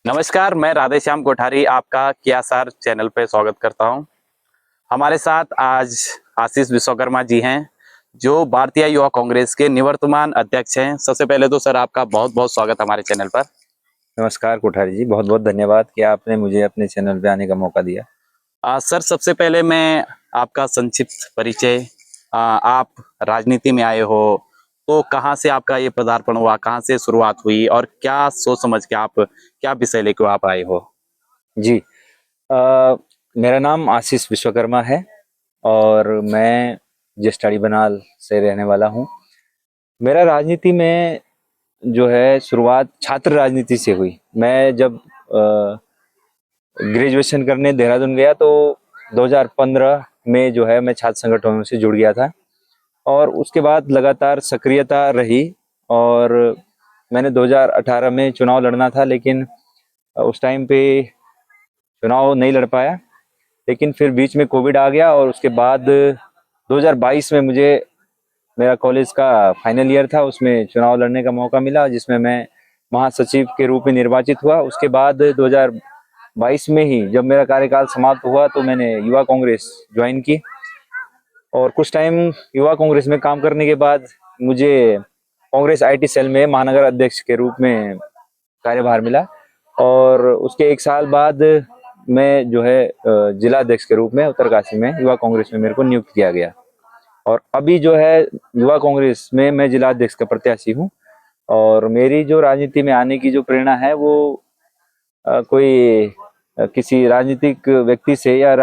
नमस्कार, मैं राधेश्याम कोठारी आपका कियासार चैनल पे स्वागत करता हूं। हमारे साथ आज आशीष विश्वकर्मा जी हैं, जो भारतीय युवा कांग्रेस के निवर्तमान अध्यक्ष हैं। सबसे पहले तो सर आपका बहुत-बहुत स्वागत हमारे चैनल पर। नमस्कार कोठारी जी, बहुत बहुत धन्यवाद कि आपने मुझे अपने चैनल पे आने का मौका दिया। सर सबसे पहले मैं आपका संक्षिप्त परिचय, आप राजनीति में आए हो, तो कहाँ से आपका ये पदार्पण हुआ, कहाँ से शुरुआत हुई और क्या सोच समझ के आप क्या विषय लेकर आप आए हो? जी, मेरा नाम आशीष विश्वकर्मा है और मैं जसटाड़ी बनाल से रहने वाला हूँ। मेरा राजनीति में जो है शुरुआत छात्र राजनीति से हुई। मैं जब ग्रेजुएशन करने देहरादून गया तो 2015 में जो है मैं छात्र संगठनों से जुड़ गया था और उसके बाद लगातार सक्रियता रही और मैंने 2018 में चुनाव लड़ना था, लेकिन उस टाइम पे चुनाव नहीं लड़ पाया। लेकिन फिर बीच में कोविड आ गया और उसके बाद 2022 में मुझे मेरा कॉलेज का फाइनल ईयर था, उसमें चुनाव लड़ने का मौका मिला जिसमें मैं महासचिव के रूप में निर्वाचित हुआ। उसके बाद 2022 में ही जब मेरा कार्यकाल समाप्त हुआ तो मैंने युवा कांग्रेस ज्वाइन की और कुछ टाइम युवा कांग्रेस में काम करने के बाद मुझे कांग्रेस आईटी सेल में महानगर अध्यक्ष के रूप में कार्यभार मिला और उसके एक साल बाद मैं जो है जिला अध्यक्ष के रूप में उत्तरकाशी में युवा कांग्रेस में मेरे को नियुक्त किया गया और अभी जो है युवा कांग्रेस में मैं जिला अध्यक्ष का प्रत्याशी हूँ। और मेरी जो राजनीति में आने की जो प्रेरणा है वो किसी राजनीतिक व्यक्ति से या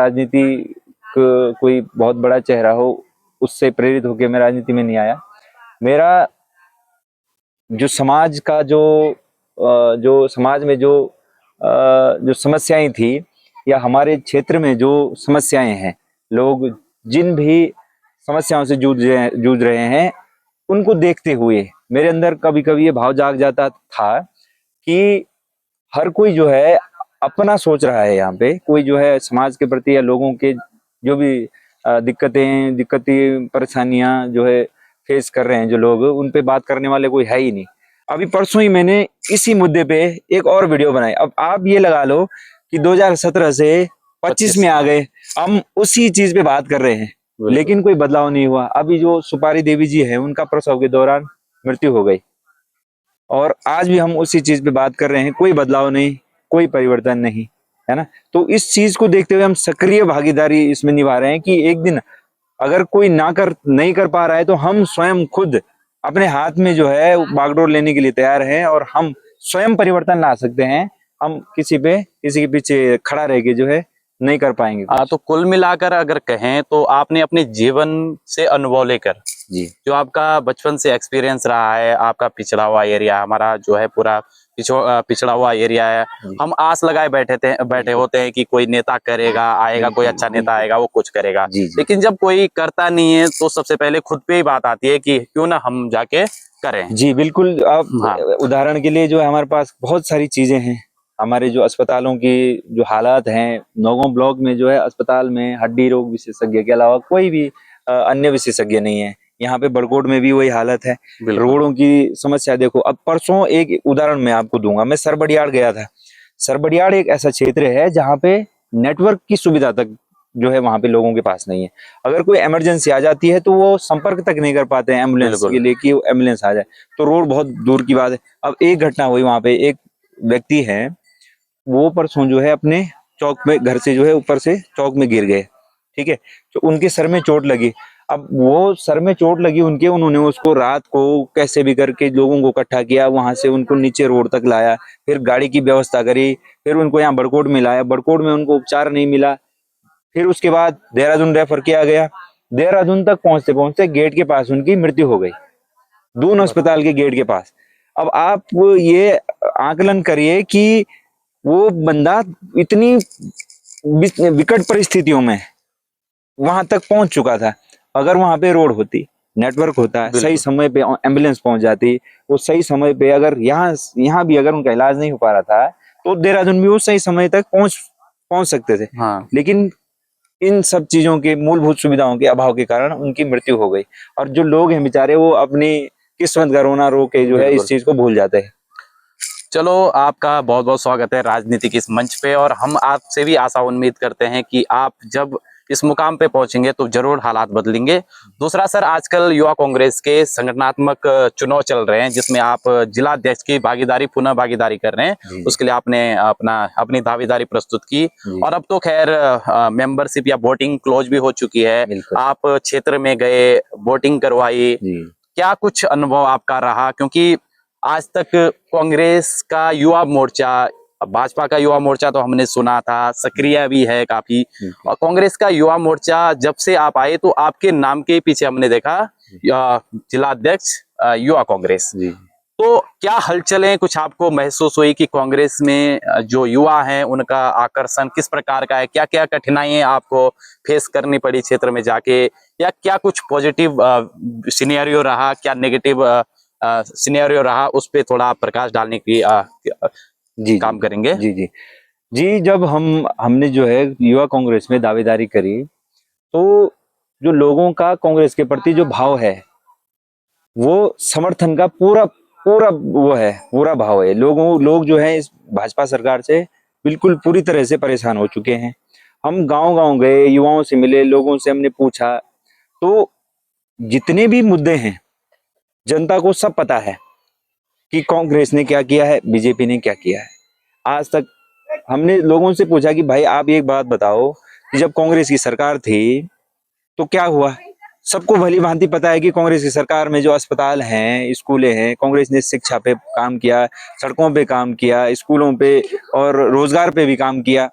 कोई बहुत बड़ा चेहरा हो उससे प्रेरित होकर मैं राजनीति में नहीं आया। मेरा जो समाज का जो समाज में जो समस्याएं थी या हमारे क्षेत्र में जो समस्याएं हैं, लोग जिन भी समस्याओं से जूझ रहे हैं, उनको देखते हुए मेरे अंदर कभी कभी ये भाव जाग जाता था कि हर कोई जो है अपना सोच रहा है। यहाँ पे कोई जो है समाज के प्रति या लोगों के जो भी दिक्कतें परेशानियां जो है फेस कर रहे हैं जो लोग, उन पे बात करने वाले कोई है ही नहीं। अभी परसों ही मैंने इसी मुद्दे पे एक और वीडियो बनाई। अब आप ये लगा लो कि 2017 से 25 में आ गए, हम उसी चीज पे बात कर रहे हैं, लेकिन कोई बदलाव नहीं हुआ। अभी जो सुपारी देवी जी है उनका प्रसव के दौरान मृत्यु हो गई और आज भी हम उसी चीज पे बात कर रहे हैं, कोई बदलाव नहीं, कोई परिवर्तन नहीं, है ना। तो इस चीज को देखते हुए हम सक्रिय भागीदारी इसमें निभा रहे हैं कि एक दिन अगर कोई नहीं कर पा रहा है तो हम स्वयं खुद अपने हाथ में जो है बागडोर लेने के लिए तैयार हैं और हम स्वयं परिवर्तन ला सकते हैं। हम किसी के पीछे खड़ा रह के जो है नहीं कर पाएंगे। तो कुल मिलाकर अगर कहें तो आपने अपने जीवन से अनुभव लेकर जी, जो आपका बचपन से एक्सपीरियंस रहा है, आपका पिछड़ा हुआ एरिया, हमारा जो है पूरा पिछड़ा हुआ एरिया है, हम आस लगाए बैठे होते हैं कि कोई नेता करेगा, आएगा, कोई अच्छा नेता आएगा, वो कुछ करेगा। लेकिन जब कोई करता नहीं है तो सबसे पहले खुद पे ही बात आती है कि क्यों ना हम जाके करें। जी बिल्कुल। आप उदाहरण के लिए जो है हमारे पास बहुत सारी चीजें हैं। हमारे जो अस्पतालों की जो हालात हैं, नौगांव ब्लॉक में जो है अस्पताल में हड्डी रोग विशेषज्ञ के अलावा कोई भी अन्य विशेषज्ञ नहीं है। यहाँ पे बड़कोट में भी वही हालत है। रोडों की समस्या देखो। अब परसों एक उदाहरण मैं आपको दूंगा, मैं सरबड़ियाड़ गया था। सरबड़ियाड़ एक ऐसा क्षेत्र है जहाँ पे नेटवर्क की सुविधा तक जो है वहां पे लोगों के पास नहीं है। अगर कोई इमरजेंसी आ जाती है तो वो संपर्क तक नहीं कर पाते हैं एम्बुलेंस के लिए कि एम्बुलेंस आ जाए, तो रोड बहुत दूर की बात है। अब एक घटना हुई वहां पे, एक व्यक्ति है वो परसों जो है अपने चौक में घर से जो है ऊपर से चौक में गिर गए, ठीक है। तो उनके सर में चोट लगी। अब वो सर में चोट लगी उनके, उन्होंने उसको रात को कैसे भी करके लोगों को इकट्ठा किया, वहां से उनको नीचे रोड तक लाया, फिर गाड़ी की व्यवस्था करी, फिर उनको यहाँ बड़कोट में लाया। बड़कोट में उनको उपचार नहीं मिला, फिर उसके बाद देहरादून रेफर किया गया। देहरादून तक पहुंचते पहुंचते गेट के पास उनकी मृत्यु हो गई, दून अस्पताल के गेट के पास। अब आप ये आकलन करिए कि वो बंदा इतनी विकट परिस्थितियों में वहां तक पहुंच चुका था। अगर वहां पे रोड होती, नेटवर्क होता, सही समय पे एम्बुलेंस पहुंच जाती, वो सही समय पे अगर यहाँ भी अगर उनका इलाज नहीं हो पा रहा था तो देहरादून भी वो सही समय तक पहुंच सकते थे। लेकिन इन सब चीजों के मूलभूत सुविधाओं के अभाव के कारण उनकी मृत्यु हो गई और जो लोग हैं बेचारे वो अपनी किस्मत का रोना रो के जो है इस चीज को भूल जाते हैं। चलो, आपका बहुत बहुत स्वागत है राजनीति के इस मंच पे, और हम आपसे भी आशा उम्मीद करते हैं कि आप जब इस मुकाम पे पहुंचेंगे तो जरूर हालात बदलेंगे। दूसरा सर, आजकल युवा कांग्रेस के संगठनात्मक चुनाव चल रहे हैं, जिसमें आप जिला अध्यक्ष की भागीदारी, पुनः भागीदारी कर रहे हैं। जी। उसके लिए आपने अपनी दावेदारी प्रस्तुत की, जी। और अब तो खैर मेंबरशिप या वोटिंग क्लोज भी हो चुकी है। बिल्कुल। आप क्षेत्र में गए, वोटिंग करवाई, जी। क्या कुछ अनुभव आपका रहा? क्योंकि आज तक कांग्रेस का युवा मोर्चा, भाजपा का युवा मोर्चा तो हमने सुना था, सक्रिय भी है काफी, और कांग्रेस का युवा मोर्चा जब से आप आए तो आपके नाम के पीछे हमने देखा जिला अध्यक्ष युवा कांग्रेस। जी। तो क्या हलचलें कुछ आपको महसूस हुई कि कांग्रेस में जो युवा हैं उनका आकर्षण किस प्रकार का है? क्या क्या कठिनाइयां आपको फेस करनी पड़ी क्षेत्र में जाके, या क्या कुछ पॉजिटिव सिनेरियो रहा, क्या नेगेटिव सिनेरियो रहा? उस पे थोड़ा प्रकाश डालने की जी। काम करेंगे। जी। जी। जी, जब हमने जो है युवा कांग्रेस में दावेदारी करी, तो जो लोगों का कांग्रेस के प्रति जो भाव है, वो समर्थन का पूरा पूरा वो है, पूरा भाव है। लोग जो है इस भाजपा सरकार से बिल्कुल पूरी तरह से परेशान हो चुके हैं। हम गांव-गांव गए, युवाओं से मिले, लोगों से हमने पूछा, तो जितने भी मुद्दे हैं, जनता को सब पता है कि कांग्रेस ने क्या किया है, बीजेपी ने क्या किया है। आज तक हमने लोगों से पूछा कि भाई आप एक बात बताओ कि जब कांग्रेस की सरकार थी तो क्या हुआ? सबको भली भांति पता है कि कांग्रेस की सरकार में जो अस्पताल हैं, स्कूलें हैं, कांग्रेस ने शिक्षा पे काम किया, सड़कों पे काम किया, स्कूलों पे और रोजगार पे भी काम किया,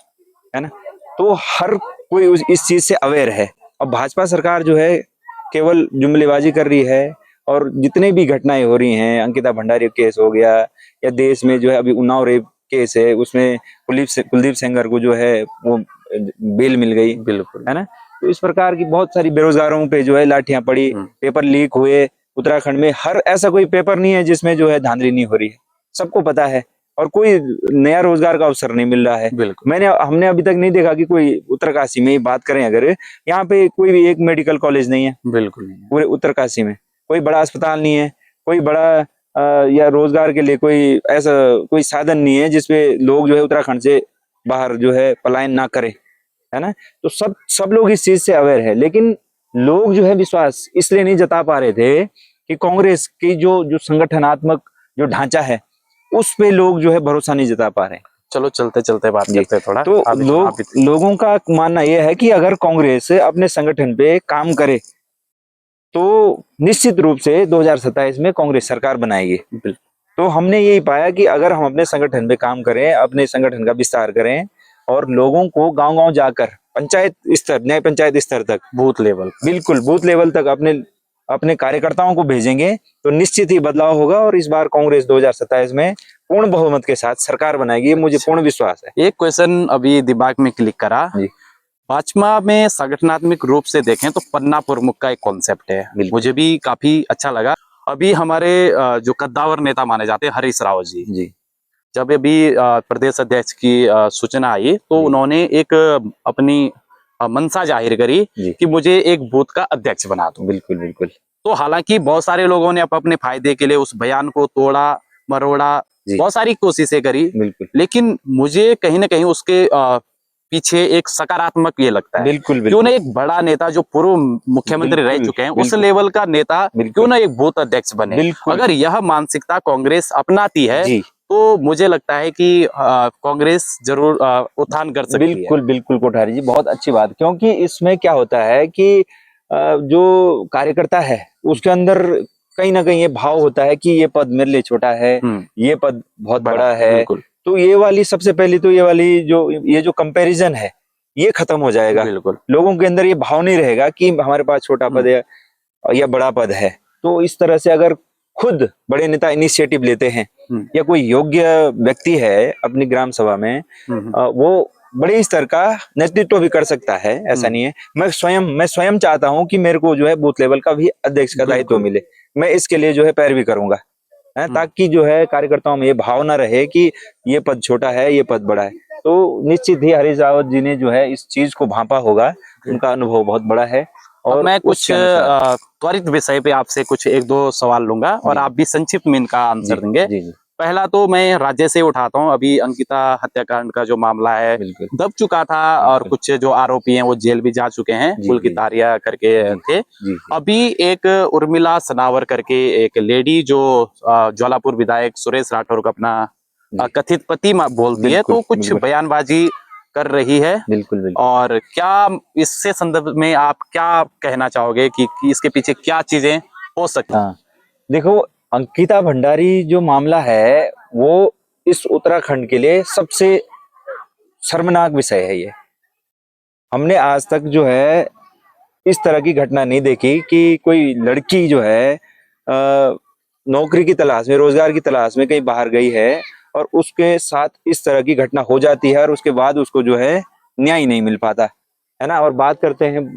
है ना? तो हर कोई इस चीज से अवेयर है। अब भाजपा सरकार जो है केवल जुमलेबाजी कर रही है, और जितने भी घटनाएं हो रही हैं, अंकिता भंडारी केस हो गया, या देश में जो है अभी उन्नाव रेप केस है, उसमें कुलदीप सेंगर को जो है वो बेल मिल गई, बिल्कुल, है ना? तो इस प्रकार की बहुत सारी बेरोजगारों पे जो है लाठियां पड़ी, पेपर लीक हुए उत्तराखंड में। हर ऐसा कोई पेपर नहीं है जिसमें जो है धांधली नहीं हो रही है, सबको पता है, और कोई नया रोजगार का अवसर नहीं मिल रहा है। बिल्कुल, हमने अभी तक नहीं देखा कि कोई उत्तरकाशी में ही बात करें अगर, यहाँ पे कोई भी एक मेडिकल कॉलेज नहीं है बिल्कुल नहीं है। पूरे उत्तरकाशी में, कोई बड़ा अस्पताल नहीं है, कोई बड़ा या रोजगार के लिए कोई ऐसा कोई साधन नहीं है जिसपे लोग जो है उत्तराखंड से बाहर जो है पलायन ना करें, है ना? तो सब लोग इस चीज से अवेयर है, लेकिन लोग जो है विश्वास इसलिए नहीं जता पा रहे थे कि कांग्रेस की जो संगठनात्मक जो ढांचा है उस पे लोग जो है भरोसा नहीं जता पा रहे। चलो, चलते चलते बात करते हैं थोड़ा। तो लोगों का मानना यह है कि अगर कांग्रेस अपने संगठन पे काम करे तो निश्चित रूप से 2027 में कांग्रेस सरकार बनाएगी। तो हमने यही पाया कि अगर हम अपने संगठन पे काम करें, अपने संगठन का विस्तार करें, और लोगों को गांव-गांव जाकर पंचायत स्तर, न्याय पंचायत स्तर तक, बूथ लेवल, बिल्कुल बूथ लेवल तक अपने कार्यकर्ताओं को भेजेंगे, तो निश्चित ही बदलाव होगा, और इस बार कांग्रेस 2027 में पूर्ण बहुमत के साथ सरकार बनाएगी, मुझे पूर्ण विश्वास है। एक क्वेश्चन अभी दिमाग में क्लिक करा। भाजपा में संगठनात्मक रूप से देखें तो पन्ना प्रमुख का एक कॉन्सेप्ट है, मुझे भी काफी अच्छा लगा। अभी हमारे जो कद्दावर नेता माने जाते हैं हरीश रावत जी, जब अभी प्रदेश अध्यक्ष की सूचना आई तो उन्होंने एक अपनी मंशा जाहिर करी कि मुझे एक बूथ का अध्यक्ष बना दो। बिल्कुल बिल्कुल। तो हालांकि बहुत सारे लोगों ने अपने फायदे के लिए उस बयान को तोड़ा मरोड़ा, बहुत सारी कोशिशें करी, लेकिन मुझे कहीं ना कहीं उसके पीछे एक सकारात्मक ये लगता है। बिल्कुल क्यों ना एक बड़ा नेता जो पूर्व मुख्यमंत्री रह चुके हैं उस लेवल का नेता क्यों ना एक बूथ अध्यक्ष बने। अगर यह मानसिकता कांग्रेस अपनाती है तो मुझे लगता है कि कांग्रेस जरूर उत्थान कर सकती है। बिल्कुल बिल्कुल कोठारी जी, बहुत अच्छी बात। क्योंकि इसमें क्या होता है कि जो कार्यकर्ता है उसके अंदर कहीं ना कहीं ये भाव होता है कि ये पद मेरे लिए छोटा है, ये पद बहुत बड़ा है। तो ये वाली सबसे पहले तो ये जो कंपैरिजन है ये खत्म हो जाएगा। लोगों के अंदर ये भाव नहीं रहेगा कि हमारे पास छोटा पद है या बड़ा पद है। तो इस तरह से अगर खुद बड़े नेता इनिशिएटिव लेते हैं, या कोई योग्य व्यक्ति है अपनी ग्राम सभा में, वो बड़े स्तर का नेतृत्व भी कर सकता है, ऐसा नहीं है। मैं स्वयं चाहता हूं कि मेरे को जो है बूथ लेवल का भी अध्यक्ष का दायित्व मिले, मैं इसके लिए जो है पैरवी करूंगा, है, ताकि जो है कार्यकर्ताओं में ये भाव ना रहे कि ये पद छोटा है ये पद बड़ा है। तो निश्चित ही हरीश रावत जी ने जो है इस चीज को भांपा होगा, उनका अनुभव बहुत बड़ा है। और मैं कुछ त्वरित विषय पे आपसे कुछ एक दो सवाल लूंगा और आप भी संक्षिप्त में इनका आंसर देंगे। पहला तो मैं राज्य से उठाता हूँ। अभी अंकिता हत्याकांड का जो मामला है बिल्कुल दब चुका था और बिल्कुल। कुछ जो आरोपी हैं वो जेल भी जा चुके हैं, जी जी पुलकितारिया करके जी थे। जी जी अभी एक उर्मिला सनावर करके एक लेडी जो ज्वालापुर विधायक सुरेश राठौर का अपना जी कथित पति बोलती है, बिल्कुल तो कुछ बिल्कुल बयानबाजी कर रही है। बिल्कुल बिल्कुल। और क्या इससे संदर्भ में आप क्या कहना चाहोगे कि इसके पीछे क्या चीजें हो सकती हैं? हाँ, देखो, अंकिता भंडारी जो मामला है वो इस उत्तराखंड के लिए सबसे शर्मनाक विषय है। ये हमने आज तक जो है इस तरह की घटना नहीं देखी कि कोई लड़की जो है नौकरी की तलाश में, रोजगार की तलाश में कहीं बाहर गई है और उसके साथ इस तरह की घटना हो जाती है और उसके बाद उसको जो है न्याय नहीं मिल पाता है ना। और बात करते हैं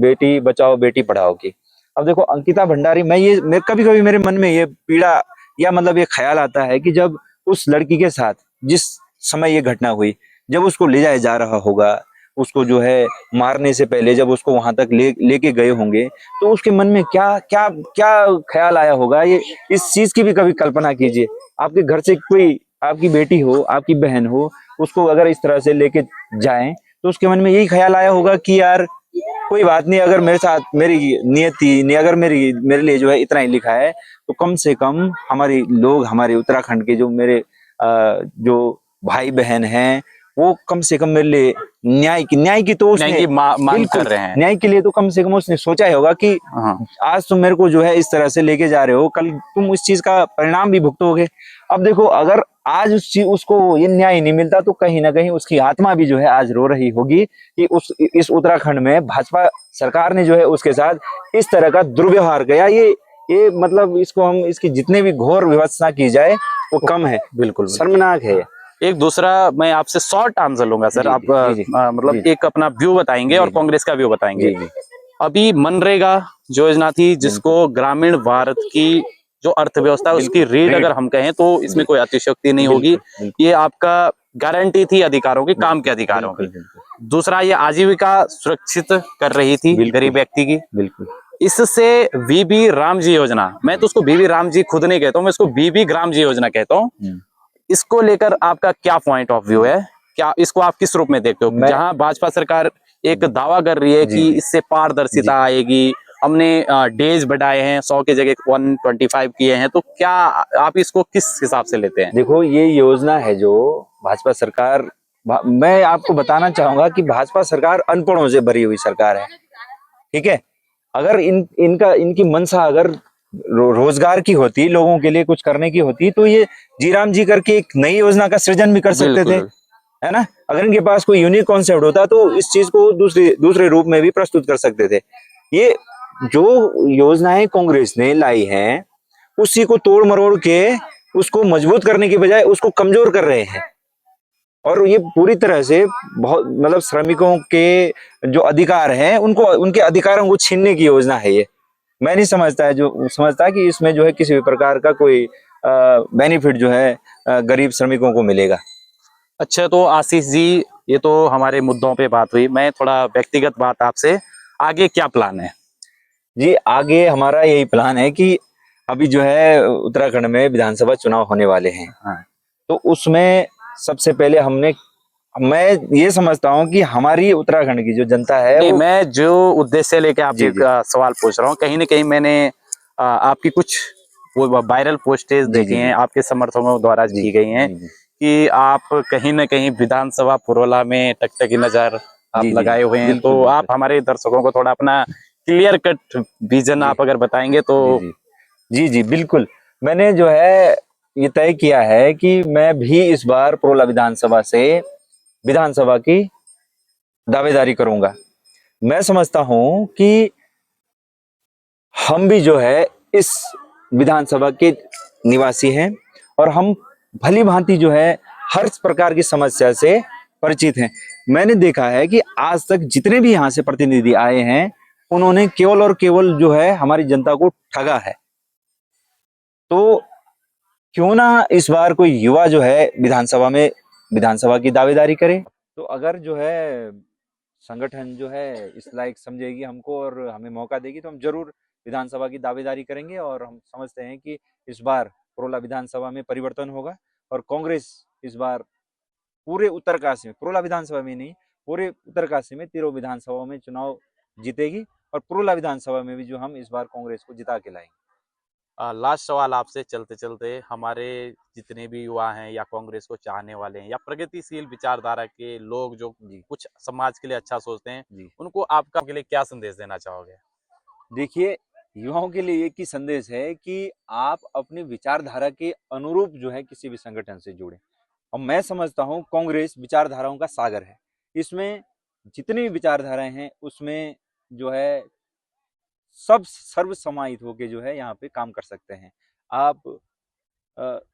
बेटी बचाओ बेटी पढ़ाओ की। अब देखो अंकिता भंडारी, मैं कभी कभी मेरे मन में ये पीड़ा या मतलब ये ख्याल आता है कि जब उस लड़की के साथ जिस समय ये घटना हुई, जब उसको ले जाया जा रहा होगा, उसको जो है मारने से पहले जब उसको वहां तक लेके गए होंगे, तो उसके मन में क्या क्या क्या ख्याल आया होगा, ये इस चीज की भी कभी कल्पना कीजिए। आपके घर से कोई आपकी बेटी हो, आपकी बहन हो, उसको अगर इस तरह से लेके जाएं तो उसके मन में यही ख्याल आया होगा कि यार कोई बात नहीं, अगर मेरे साथ मेरी नियति ने अगर मेरे लिए जो है इतना ही लिखा है, तो कम से कम हमारे लोग, हमारे उत्तराखंड के जो मेरे जो भाई बहन हैं, वो कम से कम मेरे लिए न्याय की तो न्याय उसने की मांग बिल्कुल कर रहे हैं। न्याय के लिए तो कम से कम उसने सोचा ही होगा कि हाँ, आज तुम मेरे को जो है इस तरह से लेके जा रहे हो, कल तुम इस चीज का परिणाम भी भुगतोगे। अब देखो, अगर आज उसको ये न्याय नहीं मिलता तो कहीं ना कहीं उसकी आत्मा भी जो है आज रो रही होगी कि इस उत्तराखंड में भाजपा सरकार ने जो है उसके साथ इस तरह का दुर्व्यवहार किया। ये मतलब इसको हम इसकी जितने भी घोर विवत्सना की जाए वो कम है, बिल्कुल बिल्कुल। शर्मनाक है। एक दूसरा मैं आपसे शॉर्ट आंसर लूंगा सर। जी आप जी जी मतलब जी एक अपना व्यू बताएंगे जी और कांग्रेस का व्यू बताएंगे। जी जी अभी मनरेगा योजना थी बिल्कुल जिसको ग्रामीण भारत की जो अर्थव्यवस्था है उसकी बिल्कुल रीढ़ रीड अगर हम कहें तो इसमें कोई अतिशयोक्ति नहीं होगी। बिल्कुल बिल्कुल ये आपका गारंटी थी अधिकारों की, काम के बिल्कुल अधिकारों बिल्कुल की। बिल्कुल दूसरा, ये आजीविका सुरक्षित कर रही थी गरीब बिल्कुल व्यक्ति की। बिल्कुल इससे वीबी राम जी योजना, मैं तो उसको बीबी राम जी खुद नहीं कहता हूँ, मैं इसको बीबी ग्राम जी योजना कहता हूँ। हम्म। इसको लेकर आपका क्या पॉइंट ऑफ व्यू है? क्या इसको आप किस रूप में देखते हो? मैं जहां भाजपा सरकार एक दावा कर रही है जी कि जी इससे जी पारदर्शिता आएगी, हमने डेज बढ़ाए हैं, 100 की जगह 125 किए हैं, तो क्या आप इसको किस हिसाब से लेते हैं? देखो, ये योजना है जो भाजपा सरकार, मैं आपको बताना चाहूंगा कि भाजपा सरकार अनपढ़ों से भरी हुई सरकार है। ठीक है, अगर इनकी मंशा अगर रोजगार की होती, लोगों के लिए कुछ करने की होती, तो ये जीराम जी करके एक नई योजना का सृजन भी कर सकते थे, बिल्कुल है ना। अगर इनके पास कोई यूनिक कॉन्सेप्ट होता तो इस चीज को दूसरे रूप में भी प्रस्तुत कर सकते थे। ये जो योजनाएं कांग्रेस ने लाई हैं, उसी को तोड़ मरोड़ के उसको मजबूत करने की बजाय उसको कमजोर कर रहे हैं। और ये पूरी तरह से बहुत मतलब श्रमिकों के जो अधिकार हैं उनको, उनके अधिकारों को छीनने की योजना है ये। मैं नहीं समझता कि इसमें जो है किसी भी प्रकार का कोई बेनिफिट जो है गरीब श्रमिकों को मिलेगा। अच्छा, तो आशीष जी, ये तो हमारे मुद्दों पे बात हुई, मैं थोड़ा व्यक्तिगत बात आपसे, आगे क्या प्लान है? जी, आगे हमारा यही प्लान है कि अभी जो है उत्तराखंड में विधानसभा चुनाव होने वाले हैं। हाँ, तो उसमें सबसे पहले मैं ये समझता हूँ कि हमारी उत्तराखंड की जो जनता है नहीं, वो मैं जो उद्देश्य लेके आपसे जी एक जी सवाल पूछ रहा हूँ, कहीं ना कहीं मैंने आपकी कुछ वो वायरल पोस्टेज जी देखी जी हैं, जी आपके समर्थकों द्वारा जी की गई हैं जी जी कि आप कहीं ना कहीं विधानसभा पुरोला में टकटकी नजर आप जी जी जी लगाए हुए हैं। बिल्कुल तो आप बिल्कुल हमारे दर्शकों को थोड़ा अपना क्लियर कट विजन जी आप अगर बताएंगे तो। जी जी जी जी बिल्कुल। मैंने जो है ये तय किया है कि मैं भी इस बार प्रोला विधानसभा से विधानसभा की दावेदारी करूंगा। मैं समझता हूं कि हम भी जो है इस विधानसभा के निवासी हैं और हम भली भांति जो है हर प्रकार की समस्या से परिचित हैं। मैंने देखा है कि आज तक जितने भी यहाँ से प्रतिनिधि आए हैं, उन्होंने केवल और केवल जो है हमारी जनता को ठगा है। तो क्यों ना इस बार कोई युवा जो है विधानसभा की दावेदारी करे। तो अगर जो है संगठन जो है इस लायक समझेगी हमको और हमें मौका देगी, तो हम जरूर विधानसभा की दावेदारी करेंगे। और हम समझते हैं कि इस बार पुरोला विधानसभा में परिवर्तन होगा और कांग्रेस इस बार पूरे उत्तरकाशी में, पुरोला विधानसभा में नहीं, पूरे उत्तरकाशी में तीनों विधानसभाओं में चुनाव जीतेगी और पुरोला विधानसभा में भी जो हम इस बार कांग्रेस को जिता के लाएंगे। लास्ट सवाल आपसे चलते चलते, हमारे जितने भी युवा हैं या कांग्रेस को चाहने वाले हैं या प्रगतिशील विचारधारा के लोग जो जी कुछ समाज के लिए अच्छा सोचते हैं, जी उनको आपका के लिए क्या संदेश देना चाहोगे? देखिए, युवाओं के लिए एक ही संदेश है कि आप अपनी विचारधारा के अनुरूप जो है किसी भी संगठन से जुड़े। और मैं समझता हूँ कांग्रेस विचारधाराओं का सागर है। इसमें जितनी भी विचारधाराएं हैं उसमें जो है सब सर्व समाहित होके जो है यहाँ पे काम कर सकते हैं। आप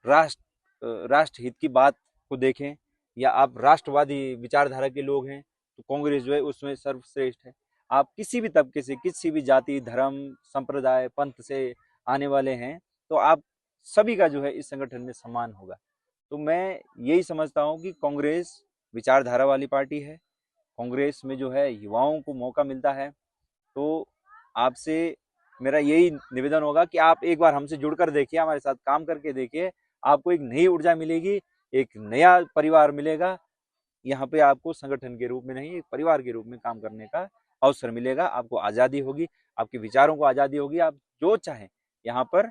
राष्ट्र हित की बात को देखें या आप राष्ट्रवादी विचारधारा के लोग हैं तो कांग्रेस जो है उसमें सर्वश्रेष्ठ है। आप किसी भी तबके से, किसी भी जाति, धर्म, संप्रदाय, पंथ से आने वाले हैं तो आप सभी का जो है इस संगठन में सम्मान होगा। तो मैं यही समझता हूँ कि कांग्रेस विचारधारा वाली पार्टी है। कांग्रेस में जो है युवाओं को मौका मिलता है। तो आपसे मेरा यही निवेदन होगा कि आप एक बार हमसे जुड़कर देखिए, हमारे साथ काम करके देखिए, आपको एक नई ऊर्जा मिलेगी, एक नया परिवार मिलेगा। यहाँ पे आपको संगठन के रूप में नहीं, एक परिवार के रूप में काम करने का अवसर मिलेगा। आपको आज़ादी होगी, आपके विचारों को आज़ादी होगी, आप जो चाहें यहाँ पर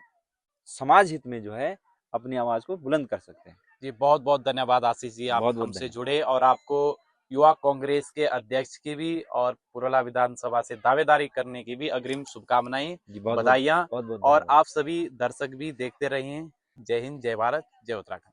समाज हित में जो है अपनी आवाज़ को बुलंद कर सकते हैं। जी, बहुत बहुत धन्यवाद आशीष जी, आप बहुत बहुत हमसे धन्यवाद। जुड़े और आपको युवा कांग्रेस के अध्यक्ष की भी और पुरोला विधानसभा से दावेदारी करने की भी अग्रिम शुभकामनाएं, जी बहुत बधाइयाँ। बहुत और धन्यवाद। आप सभी दर्शक भी देखते रहिए। जय हिंद, जय भारत, जय उत्तराखंड।